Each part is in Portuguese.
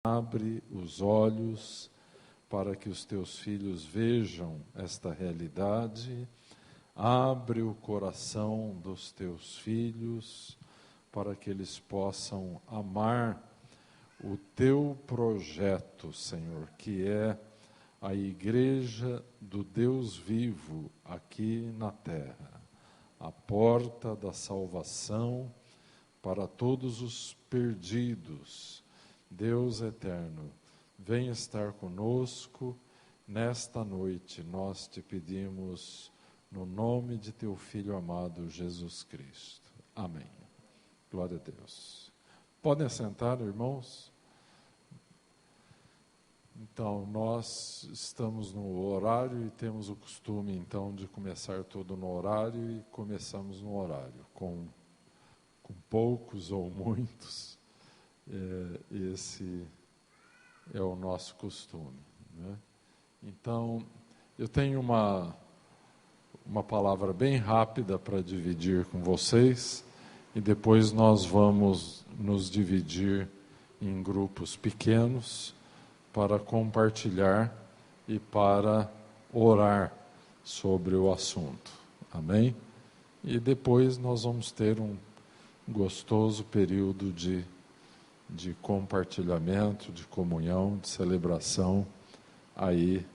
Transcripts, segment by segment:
Abre os olhos para que os teus filhos vejam esta realidade. Abre o coração dos teus filhos para que eles possam amar o teu projeto, Senhor, que é a igreja do Deus vivo aqui na terra, a porta da salvação para todos os perdidos. Deus eterno, vem estar conosco nesta noite. Nós te pedimos no nome de teu Filho amado, Jesus Cristo. Amém. Glória a Deus. Podem assentar, irmãos? Então, nós estamos no horário e temos o costume, então, de começar tudo no horário e começamos no horário, com poucos ou muitos. Esse é o nosso costume, né? Então, eu tenho uma palavra bem rápida para dividir com vocês e depois nós vamos nos dividir em grupos pequenos para compartilhar e para orar sobre o assunto. Amém? E depois nós vamos ter um gostoso período de compartilhamento, de comunhão, de celebração aí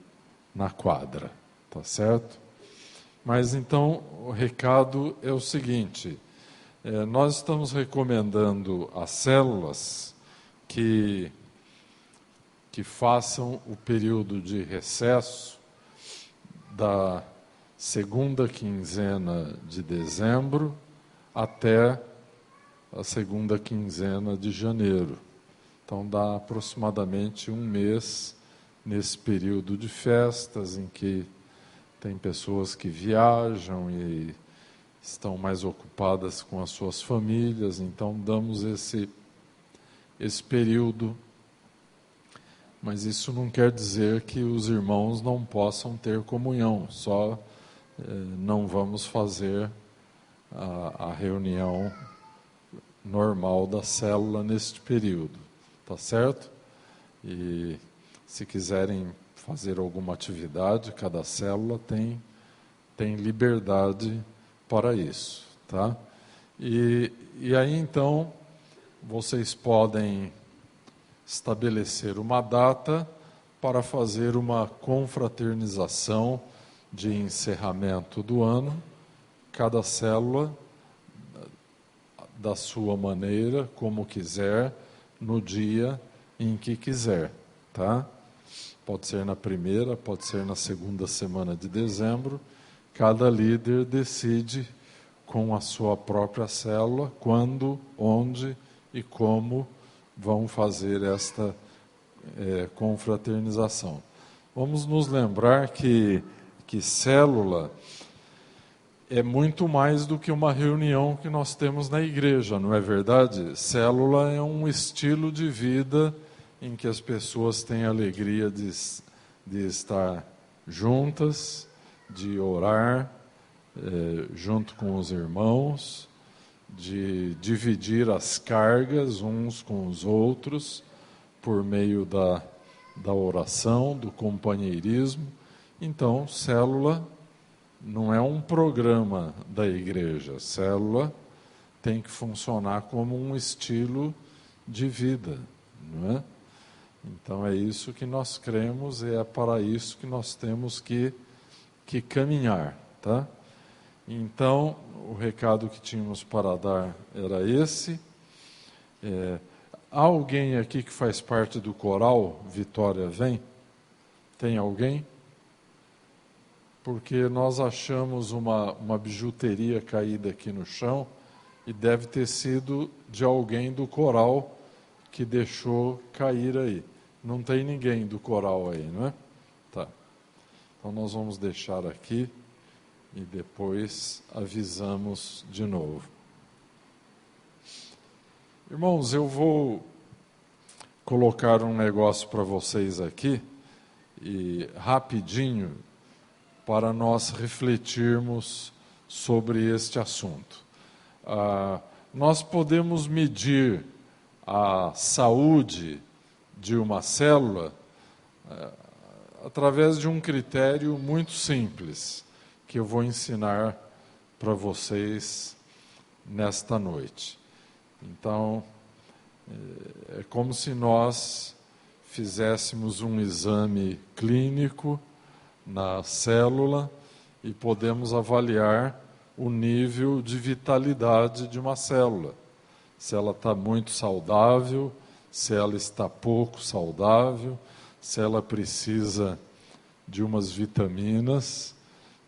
na quadra, tá certo? Mas então o recado é o seguinte: nós estamos recomendando às células que façam o período de recesso da segunda quinzena de dezembro até a segunda quinzena de janeiro. Então dá aproximadamente um mês nesse período de festas em que tem pessoas que viajam e estão mais ocupadas com as suas famílias. Então damos esse período, mas isso não quer dizer que os irmãos não possam ter comunhão, só não vamos fazer a reunião normal da célula neste período, tá certo? E se quiserem fazer alguma atividade, cada célula tem liberdade para isso, tá? E aí então vocês podem estabelecer uma data para fazer uma confraternização de encerramento do ano, cada célula da sua maneira, como quiser, no dia em que quiser, tá? Pode ser na primeira, pode ser na segunda semana de dezembro. Cada líder decide com a sua própria célula quando, onde e como vão fazer esta confraternização. Vamos nos lembrar que célula é muito mais do que uma reunião que nós temos na igreja, não é verdade? Célula é um estilo de vida em que as pessoas têm a alegria de estar juntas, de orar junto com os irmãos, de dividir as cargas uns com os outros por meio da oração, do companheirismo. Então, célula não é um programa da igreja. Célula tem que funcionar como um estilo de vida, não é? Então é isso que nós cremos e é para isso que nós temos que caminhar, tá? Então, o recado que tínhamos para dar era esse. Há alguém aqui que faz parte do coral Vitória Vem? Tem alguém? Porque nós achamos uma bijuteria caída aqui no chão e deve ter sido de alguém do coral que deixou cair aí. Não tem ninguém do coral aí, não é? Tá. Então nós vamos deixar aqui e depois avisamos de novo. Irmãos, eu vou colocar um negócio para vocês aqui e rapidinho para nós refletirmos sobre este assunto. Nós podemos medir a saúde de uma célula através de um critério muito simples, que eu vou ensinar para vocês nesta noite. Então, é como se nós fizéssemos um exame clínico na célula e podemos avaliar o nível de vitalidade de uma célula. Se ela está muito saudável, se ela está pouco saudável, se ela precisa de umas vitaminas,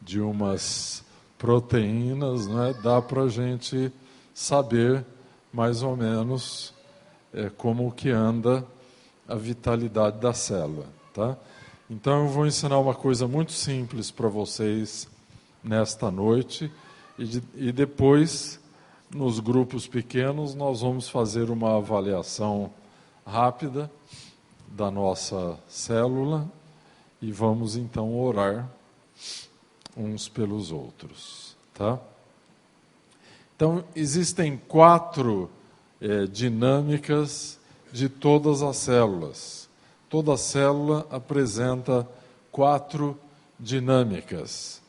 de umas proteínas, né? Dá para a gente saber mais ou menos como que anda a vitalidade da célula, tá? Então eu vou ensinar uma coisa muito simples para vocês nesta noite e depois, nos grupos pequenos, nós vamos fazer uma avaliação rápida da nossa célula e vamos então orar uns pelos outros, tá? Então, existem 4 dinâmicas de todas as células. Toda célula apresenta 4 dinâmicas.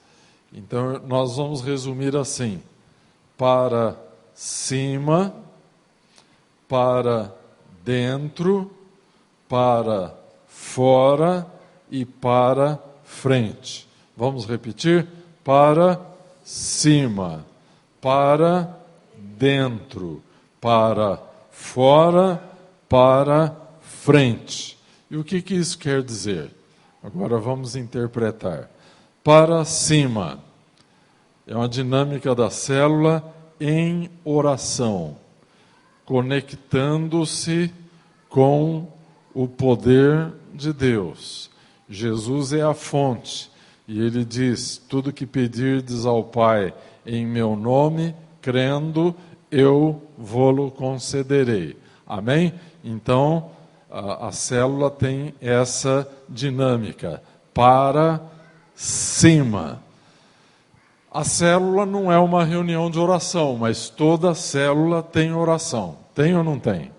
Então, nós vamos resumir assim: para cima, para dentro, para fora e para frente. Vamos repetir? Para cima, para dentro, para fora, para frente. E o que isso quer dizer? Agora vamos interpretar. Para cima é uma dinâmica da célula em oração, conectando-se com o poder de Deus. Jesus é a fonte, e ele diz: tudo que pedirdes ao Pai em meu nome, crendo, eu vou-lo concederei. Amém? Então, a célula tem essa dinâmica, para cima. A célula não é uma reunião de oração, mas toda célula tem oração. Tem ou não tem?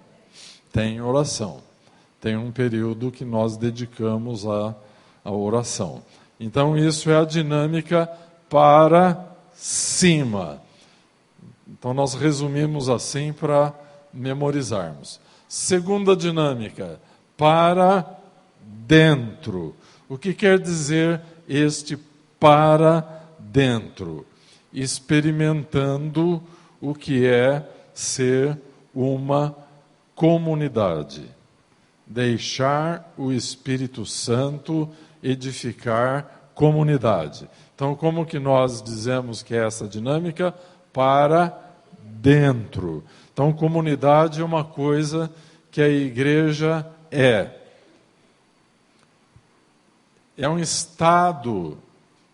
Tem oração. Tem um período que nós dedicamos à oração. Então, isso é a dinâmica para cima. Então, nós resumimos assim para memorizarmos. Segunda dinâmica, para dentro. O que quer dizer este para dentro? Experimentando o que é ser uma comunidade. Deixar o Espírito Santo edificar comunidade. Então, como que nós dizemos que é essa dinâmica? Para dentro. Então, comunidade é uma coisa que a igreja é. É um estado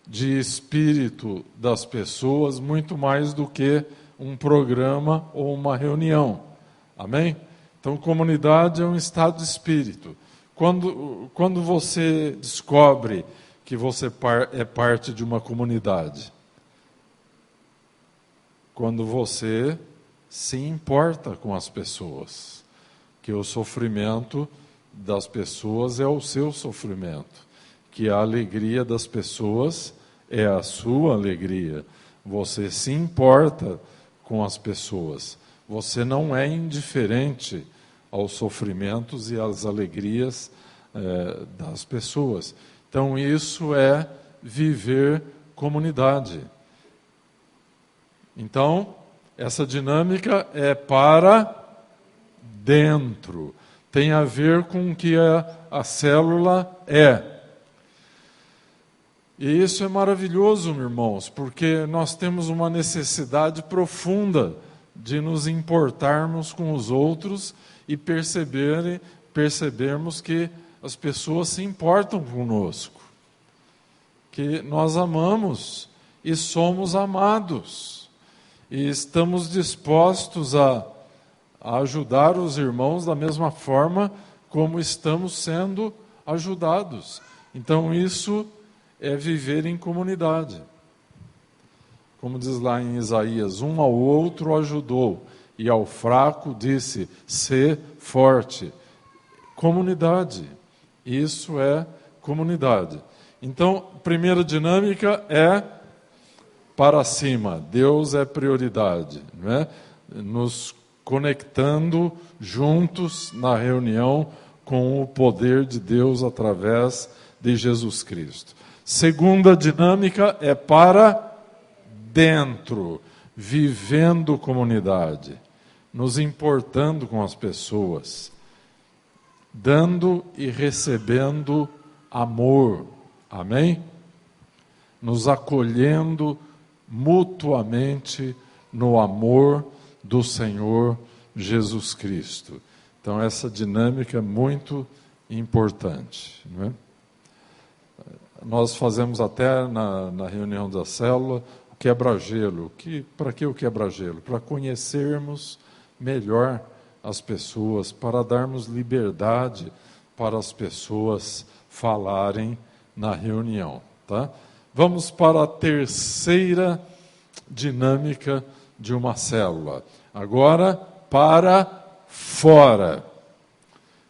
de espírito das pessoas muito mais do que um programa ou uma reunião. Amém? Então, comunidade é um estado de espírito. Quando você descobre que você é parte de uma comunidade? Quando você se importa com as pessoas, que o sofrimento das pessoas é o seu sofrimento, que a alegria das pessoas é a sua alegria. Você se importa com as pessoas. Você não é indiferente aos sofrimentos e às alegrias das pessoas. Então, isso é viver comunidade. Então, essa dinâmica é para dentro. Tem a ver com o que a célula é. E isso é maravilhoso, irmãos, porque nós temos uma necessidade profunda de nos importarmos com os outros e percebermos que as pessoas se importam conosco, que nós amamos e somos amados, e estamos dispostos a ajudar os irmãos da mesma forma como estamos sendo ajudados. Então, isso é viver em comunidade. Como diz lá em Isaías, um ao outro ajudou, e ao fraco disse, sê forte. comunidade. Isso é comunidade. Então, primeira dinâmica é para cima. Deus é prioridade, não é? Nos conectando juntos na reunião com o poder de Deus através de Jesus Cristo. Segunda dinâmica é para dentro, vivendo comunidade, nos importando com as pessoas, dando e recebendo amor, amém? Nos acolhendo mutuamente no amor do Senhor Jesus Cristo. Então, essa dinâmica é muito importante, não é? Nós fazemos até na reunião da célula o quebra-gelo. Para que o quebra-gelo? Para conhecermos melhor as pessoas, para darmos liberdade para as pessoas falarem na reunião. Tá? Vamos para a terceira dinâmica de uma célula. Agora, para fora.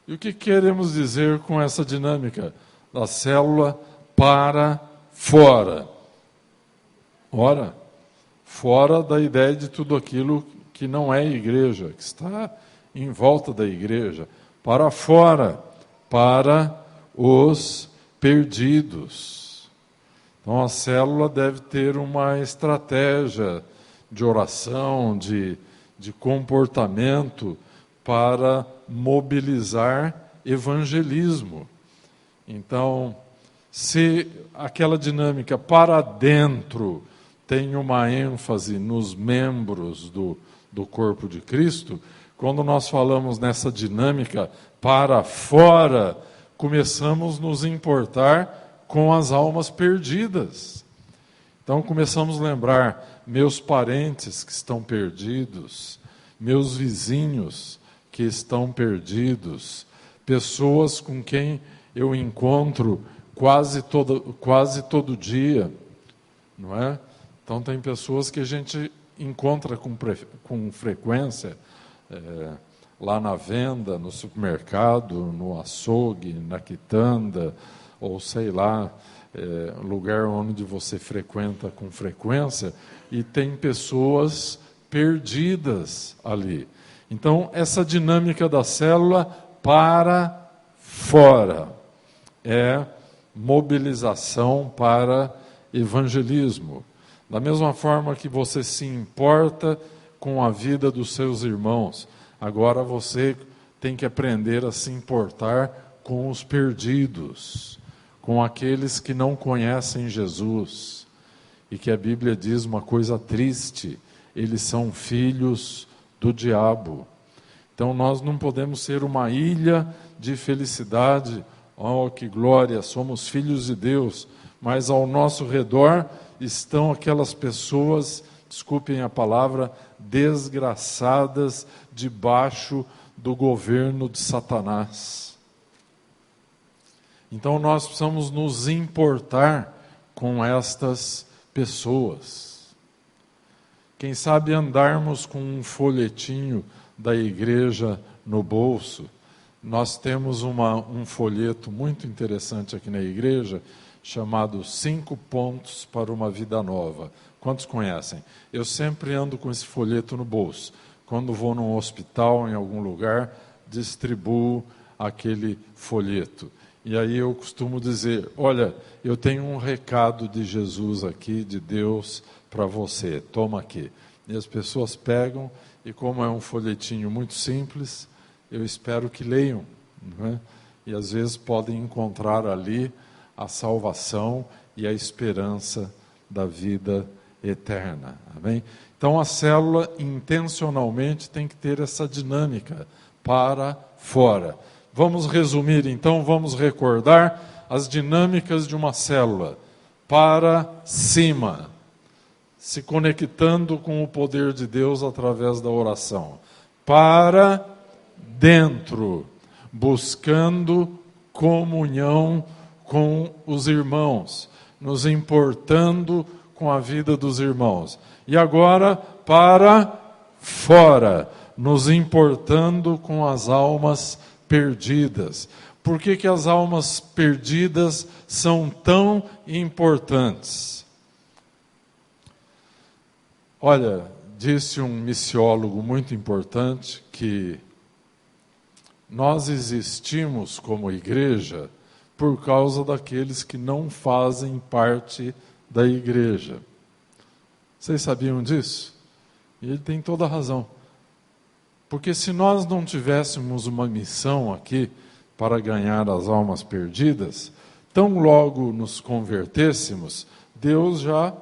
E o que queremos dizer com essa dinâmica da célula para fora? Ora, fora da ideia de tudo aquilo que não é igreja, que está em volta da igreja. Para fora, para os perdidos. Então, a célula deve ter uma estratégia de oração, de comportamento para mobilizar evangelismo. Então, se aquela dinâmica para dentro tem uma ênfase nos membros do corpo de Cristo, quando nós falamos nessa dinâmica para fora, começamos a nos importar com as almas perdidas. Então começamos a lembrar meus parentes que estão perdidos, meus vizinhos que estão perdidos, pessoas com quem eu encontro quase todo dia, não é? Então tem pessoas que a gente encontra com frequência, lá na venda, no supermercado, no açougue, na quitanda, ou sei lá, lugar onde você frequenta com frequência, e tem pessoas perdidas ali. Então, essa dinâmica da célula para fora é mobilização para evangelismo. Da mesma forma que você se importa com a vida dos seus irmãos, agora você tem que aprender a se importar com os perdidos, com aqueles que não conhecem Jesus, e que a Bíblia diz uma coisa triste: eles são filhos do diabo. Então nós não podemos ser uma ilha de felicidade, oh que glória, somos filhos de Deus, mas ao nosso redor estão aquelas pessoas, desculpem a palavra, desgraçadas debaixo do governo de Satanás. Então nós precisamos nos importar com estas pessoas. Quem sabe andarmos com um folhetinho da igreja no bolso. Nós temos um folheto muito interessante aqui na igreja, chamado 5 Pontos para uma Vida Nova. Quantos conhecem? Eu sempre ando com esse folheto no bolso. Quando vou num hospital, em algum lugar, distribuo aquele folheto. E aí eu costumo dizer, olha, eu tenho um recado de Jesus aqui, de Deus, para você, toma aqui. E as pessoas pegam, e como é um folhetinho muito simples, eu espero que leiam, não é? E às vezes podem encontrar ali a salvação e a esperança da vida eterna. Amém? Então a célula intencionalmente tem que ter essa dinâmica para fora. Vamos resumir então, vamos recordar as dinâmicas de uma célula. Para cima, se conectando com o poder de Deus através da oração. Para dentro, buscando comunhão com os irmãos, nos importando com a vida dos irmãos. E agora, para fora, nos importando com as almas perdidas. Por que que as almas perdidas são tão importantes? Olha, disse um missiólogo muito importante que nós existimos como igreja por causa daqueles que não fazem parte da igreja. Vocês sabiam disso? E ele tem toda a razão. Porque se nós não tivéssemos uma missão aqui para ganhar as almas perdidas, tão logo nos convertêssemos, Deus já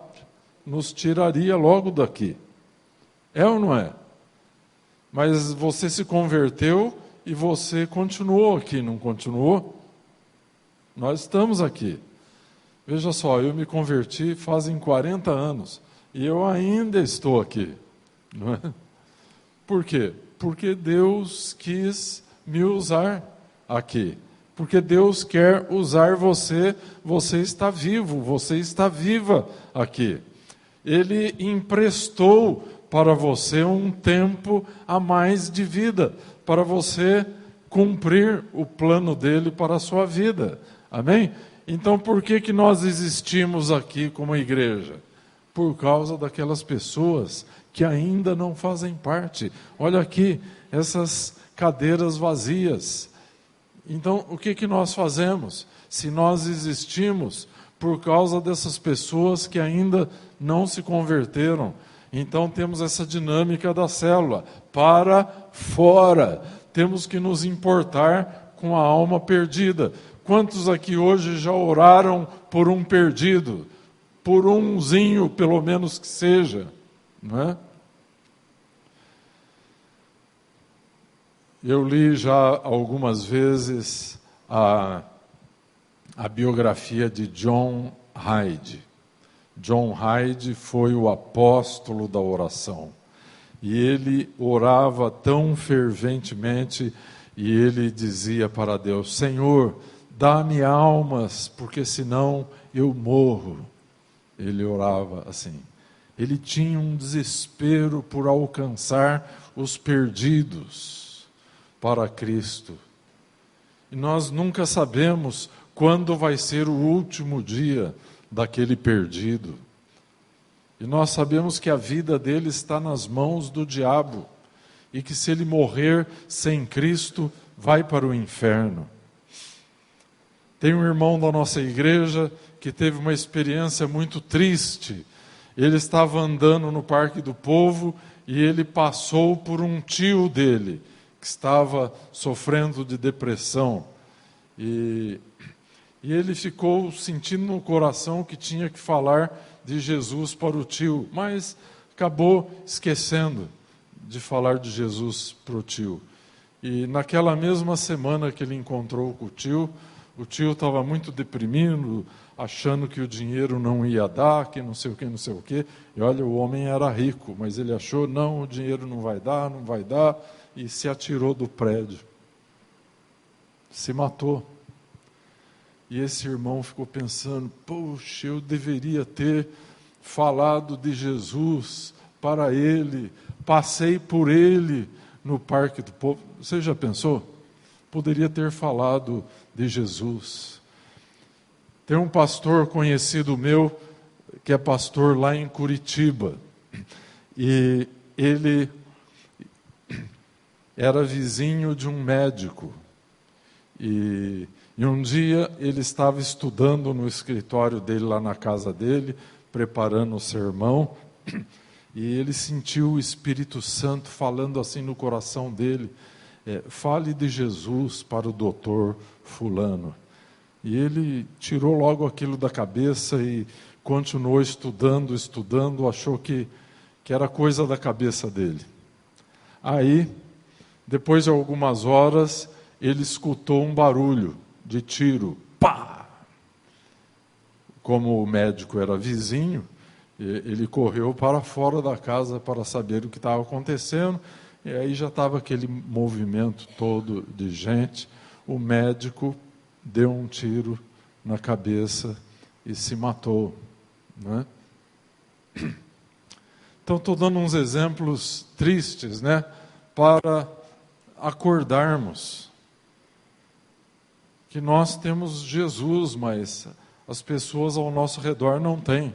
nos tiraria logo daqui. É ou não é? Mas você se converteu e você continuou aqui, não continuou? Nós estamos aqui. Veja só, eu me converti fazem 40 anos e eu ainda estou aqui. Não é? Por quê? Porque Deus quis me usar aqui. Porque Deus quer usar você, você está vivo, você está viva aqui. Ele emprestou para você um tempo a mais de vida, para você cumprir o plano dele para a sua vida. Amém? Então, por que nós existimos aqui como igreja? Por causa daquelas pessoas que ainda não fazem parte. Olha aqui, essas cadeiras vazias. Então, o que nós fazemos? Se nós existimos por causa dessas pessoas que ainda não se converteram, então temos essa dinâmica da célula, para fora. Temos que nos importar com a alma perdida. Quantos aqui hoje já oraram por um perdido? Por umzinho, pelo menos que seja, não é? Eu li já algumas vezes a biografia de John Hyde. John Hyde foi o apóstolo da oração. E ele orava tão ferventemente e ele dizia para Deus: Senhor, dá-me almas, porque senão eu morro. Ele orava assim. Ele tinha um desespero por alcançar os perdidos para Cristo. E nós nunca sabemos quando vai ser o último dia daquele perdido. E nós sabemos que a vida dele está nas mãos do diabo e que se ele morrer sem Cristo, vai para o inferno. Tem um irmão da nossa igreja que teve uma experiência muito triste. Ele estava andando no Parque do Povo e ele passou por um tio dele, que estava sofrendo de depressão. E ele ficou sentindo no coração que tinha que falar de Jesus para o tio, mas acabou esquecendo de falar de Jesus para o tio. E naquela mesma semana que ele encontrou com o tio estava muito deprimido, achando que o dinheiro não ia dar, que não sei o quê. E olha, o homem era rico, mas ele achou, não, o dinheiro não vai dar, e se atirou do prédio. Se matou. E esse irmão ficou pensando, poxa, eu deveria ter falado de Jesus para ele, passei por ele no Parque do Povo. Você já pensou? Poderia ter falado de Jesus. Tem um pastor conhecido meu, que é pastor lá em Curitiba, e ele era vizinho de um médico, e um dia ele estava estudando no escritório dele, lá na casa dele, preparando o sermão, e ele sentiu o Espírito Santo falando assim no coração dele, fale de Jesus para o doutor fulano. E ele tirou logo aquilo da cabeça e continuou estudando, achou que era coisa da cabeça dele. Aí, depois de algumas horas, ele escutou um barulho de tiro. Pá! Como o médico era vizinho, ele correu para fora da casa para saber o que estava acontecendo, e aí já estava aquele movimento todo de gente. O médico deu um tiro na cabeça e se matou, né? Então, estou dando uns exemplos tristes, né, para acordarmos. que nós temos Jesus, mas as pessoas ao nosso redor não têm.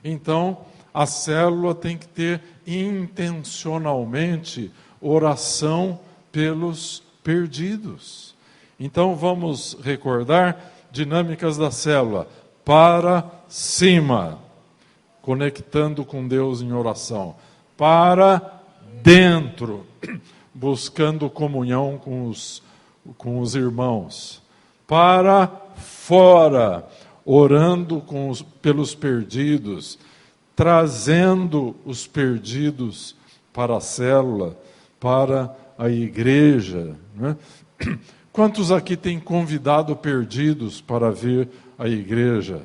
Então, a célula tem que ter intencionalmente oração pelos perdidos. Então, vamos recordar dinâmicas da célula. Para cima, conectando com Deus em oração. Para dentro, buscando comunhão com os irmãos. Para fora, orando pelos perdidos, trazendo os perdidos para a célula, para a igreja. Né? Quantos aqui têm convidado perdidos para vir à igreja?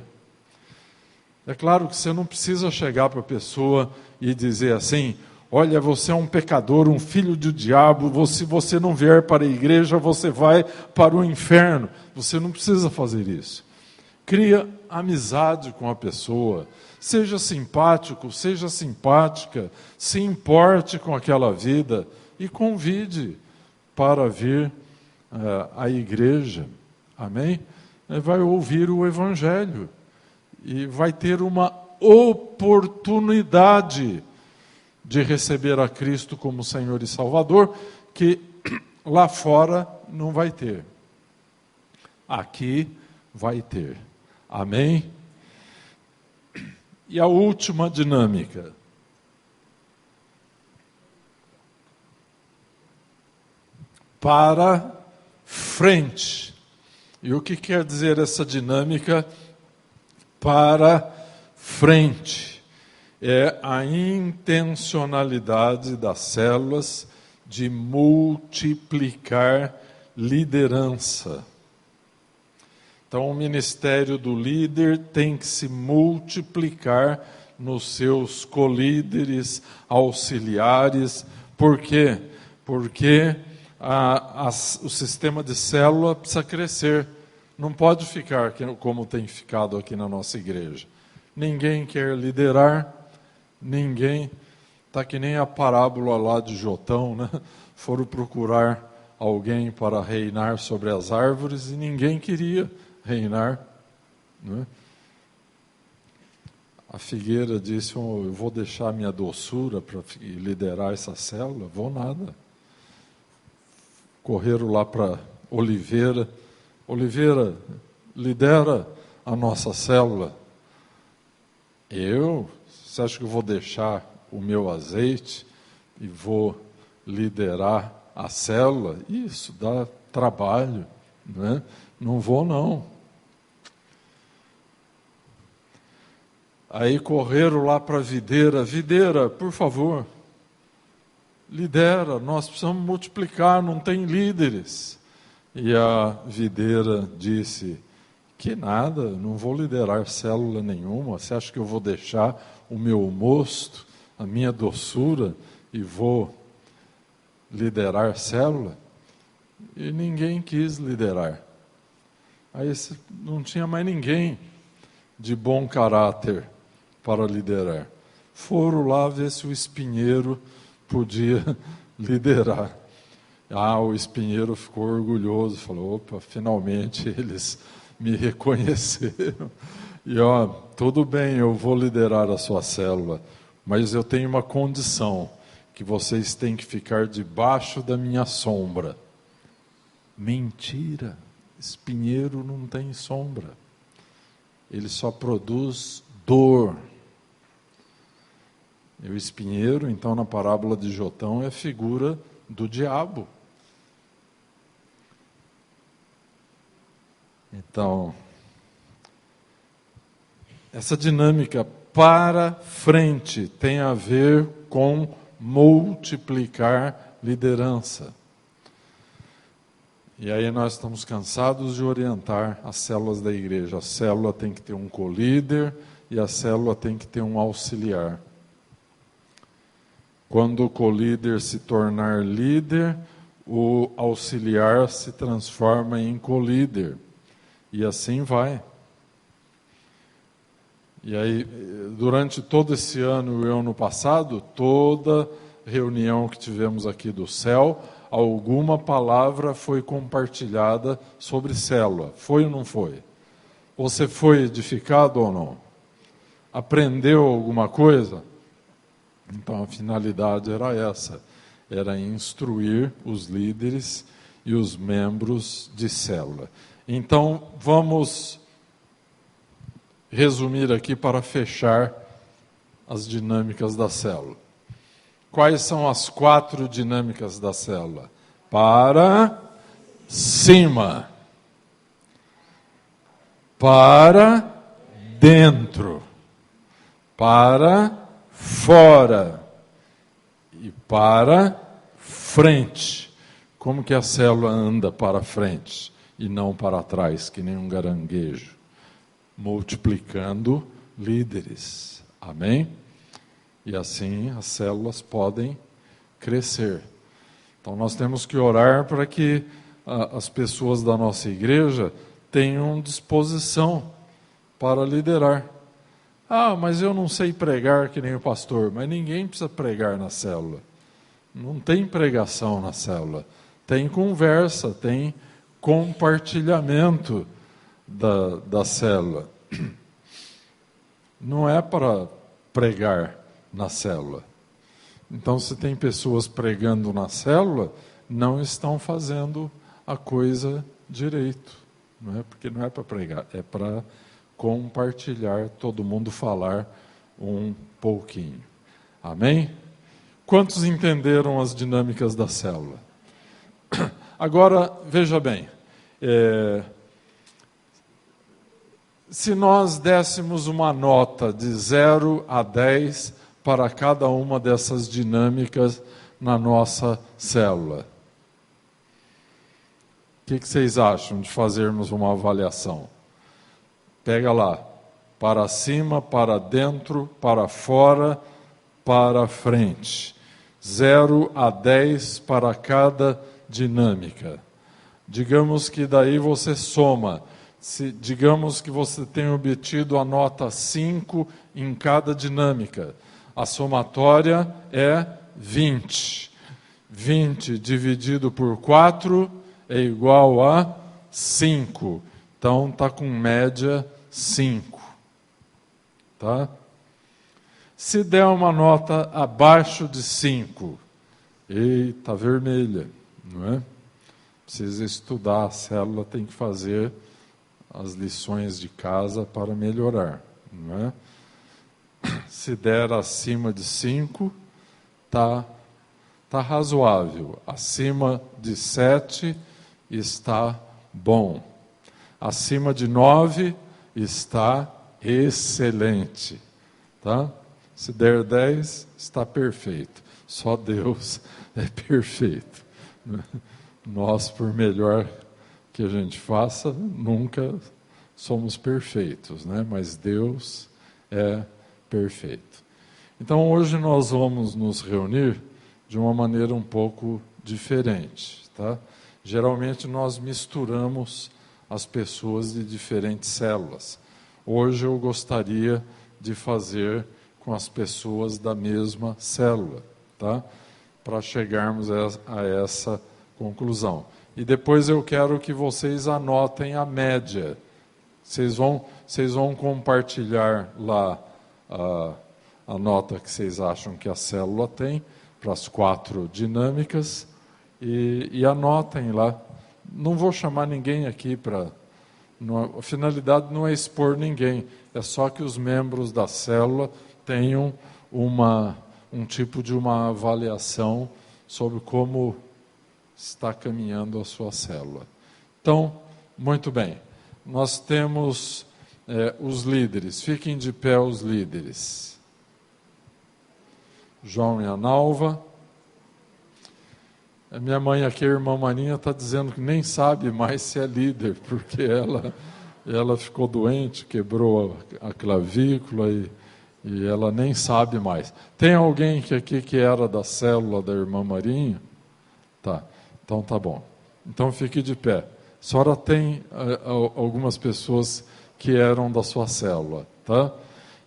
É claro que você não precisa chegar para a pessoa e dizer assim: olha, você é um pecador, um filho do diabo, se você não vier para a igreja, você vai para o inferno. Você não precisa fazer isso. Cria amizade com a pessoa, seja simpático, seja simpática, se importe com aquela vida e convide para vir à igreja. Amém? Vai ouvir o Evangelho e vai ter uma oportunidade de receber a Cristo como Senhor e Salvador, que lá fora não vai ter. Aqui vai ter. Amém? E a última dinâmica. Para frente. E o que quer dizer essa dinâmica? Para frente. É a intencionalidade das células de multiplicar liderança. Então, o ministério do líder tem que se multiplicar nos seus colíderes, auxiliares. Por quê? Porque o sistema de célula precisa crescer. Não pode ficar como tem ficado aqui na nossa igreja. Ninguém quer liderar, ninguém. Está que nem a parábola lá de Jotão, né? Foram procurar alguém para reinar sobre as árvores e ninguém queria reinar. Né? A figueira disse: eu vou deixar minha doçura para liderar essa célula? Vou nada. Correram lá para Oliveira. Oliveira, lidera a nossa célula. Você acha que eu vou deixar o meu azeite e vou liderar a célula? Isso dá trabalho, né? Não vou não. Aí correram lá para a videira. Videira, por favor, lidera, nós precisamos multiplicar, não tem líderes. E a videira disse: que nada, não vou liderar célula nenhuma. Você acha que eu vou deixar o meu mosto, a minha doçura, e vou liderar célula? E ninguém quis liderar. Aí não tinha mais ninguém de bom caráter para liderar. Foram lá ver se o espinheiro podia liderar. O espinheiro ficou orgulhoso, falou: opa, finalmente eles me reconheceram. E tudo bem, eu vou liderar a sua célula, mas eu tenho uma condição, que vocês têm que ficar debaixo da minha sombra. Mentira, espinheiro não tem sombra. Ele só produz dor. E o espinheiro, então, na parábola de Jotão, é figura do diabo. Então, essa dinâmica para frente tem a ver com multiplicar liderança. E aí nós estamos cansados de orientar as células da igreja. A célula tem que ter um colíder e a célula tem que ter um auxiliar. Quando o colíder se tornar líder, o auxiliar se transforma em colíder. E assim vai. E aí, durante todo esse ano e o ano passado, toda reunião que tivemos aqui do céu, alguma palavra foi compartilhada sobre célula. Foi ou não foi? Você foi edificado ou não? Aprendeu alguma coisa? Então a finalidade era essa, era instruir os líderes e os membros de célula. Então vamos resumir aqui para fechar as dinâmicas da célula. Quais são as 4 dinâmicas da célula? Para cima, para dentro, para fora e para frente. Como que a célula anda para frente e não para trás, que nem um caranguejo? Multiplicando líderes. Amém? E assim as células podem crescer. Então nós temos que orar para que as pessoas da nossa igreja tenham disposição para liderar. Ah, mas eu não sei pregar que nem o pastor. Mas ninguém precisa pregar na célula. Não tem pregação na célula. Tem conversa, tem compartilhamento da célula. Não é para pregar na célula. Então, se tem pessoas pregando na célula, não estão fazendo a coisa direito. Não é? Porque não é para pregar, é para compartilhar, todo mundo falar um pouquinho. Amém? Quantos entenderam as dinâmicas da célula? Agora, veja bem, se nós dessemos uma nota de 0 a 10 para cada uma dessas dinâmicas na nossa célula, o que vocês acham de fazermos uma avaliação? Pega lá, para cima, para dentro, para fora, para frente. 0 a 10 para cada dinâmica. Digamos que daí você soma. Digamos que você tem obtido a nota 5 em cada dinâmica. A somatória é 20. 20 dividido por 4 é igual a 5. Então está com média 5. Tá? Se der uma nota abaixo de 5, eita, vermelha, não é? Precisa estudar, a célula tem que fazer as lições de casa para melhorar, não é? Se der acima de 5, tá razoável. Acima de 7 está bom. Acima de 9 está excelente, tá? Se der 10, está perfeito. Só Deus é perfeito. Nós, por melhor que a gente faça, nunca somos perfeitos, né? Mas Deus é perfeito. Então, hoje nós vamos nos reunir de uma maneira um pouco diferente, tá? Geralmente nós misturamos as pessoas de diferentes células. Hoje eu gostaria de fazer com as pessoas da mesma célula, tá? Para chegarmos a essa conclusão. E depois eu quero que vocês anotem a média. Vocês vão compartilhar lá a nota que vocês acham que a célula tem para as 4 dinâmicas e anotem lá. Não vou chamar ninguém aqui para... A finalidade não é expor ninguém, é só que os membros da célula tenham um tipo de uma avaliação sobre como está caminhando a sua célula. Então, muito bem, nós temos os líderes. Fiquem de pé os líderes. João e Analva. A minha mãe aqui, a irmã Marinha, está dizendo que nem sabe mais se é líder, porque ela ficou doente, quebrou a clavícula e ela nem sabe mais. Tem alguém aqui que era da célula da irmã Marinha? Tá, então tá bom. Então fique de pé. A senhora tem algumas pessoas que eram da sua célula, tá?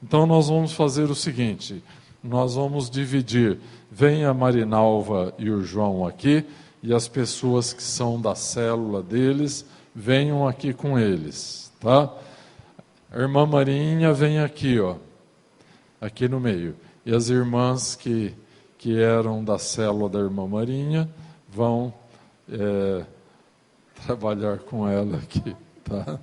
Então nós vamos fazer o seguinte, nós vamos dividir. Vem a Marinalva e o João aqui e as pessoas que são da célula deles venham aqui com eles, tá? A irmã Marinha vem aqui, ó, aqui no meio. E as irmãs que eram da célula da irmã Marinha vão trabalhar com ela aqui, tá?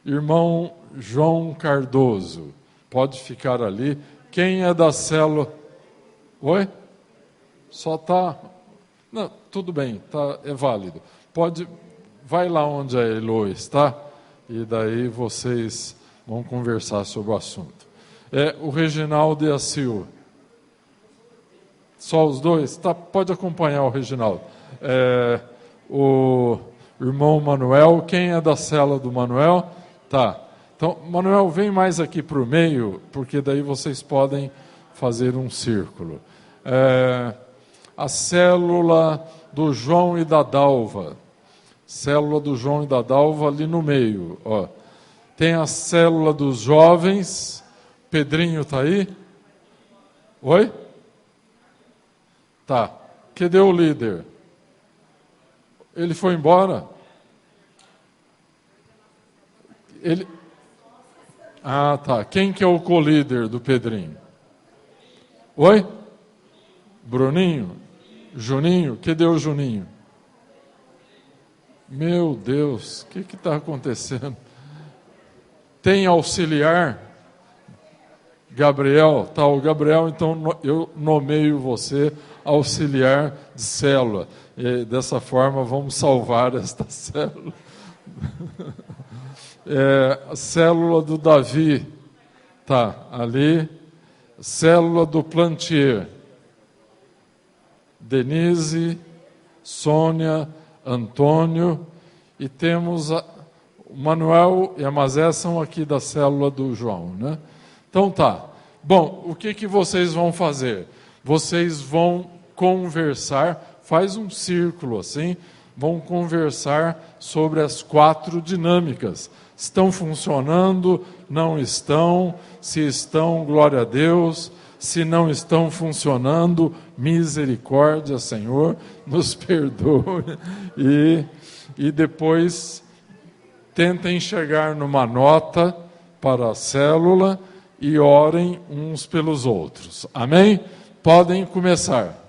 Irmão João Cardoso, pode ficar ali. Quem é da célula? Oi? Só tá... Não, tudo bem, tá, é válido. Vai lá onde a Elo está, e daí vocês vão conversar sobre o assunto. O Reginaldo e a Silva. Só os dois? Tá, pode acompanhar o Reginaldo. O irmão Manuel, quem é da célula do Manuel? Tá. Então, Manuel, vem mais aqui para o meio, porque daí vocês podem fazer um círculo. A célula do João e da Dalva. Célula do João e da Dalva ali no meio. Ó. Tem a célula dos jovens. Pedrinho está aí? Oi? Tá. Cadê o líder? Ele foi embora? Ah, tá. Quem que é o co-líder do Pedrinho? Oi? Bruninho? Juninho? Cadê o Juninho? Meu Deus, o que está acontecendo? Tem auxiliar? Gabriel? Tá, o Gabriel, então eu nomeio você auxiliar de célula. E dessa forma vamos salvar esta célula. A célula do Davi, tá, ali. Célula do Plantier. Denise, Sônia, Antônio, e temos o Manuel e a Mazé são aqui da célula do João, né? Então tá. Bom, o que vocês vão fazer? Vocês vão conversar, faz um círculo assim, vão conversar sobre as 4 dinâmicas. Estão funcionando? Não estão? Se estão, glória a Deus. Se não estão funcionando, misericórdia, Senhor, nos perdoe. E depois tentem chegar numa nota para a célula e orem uns pelos outros. Amém? Podem começar.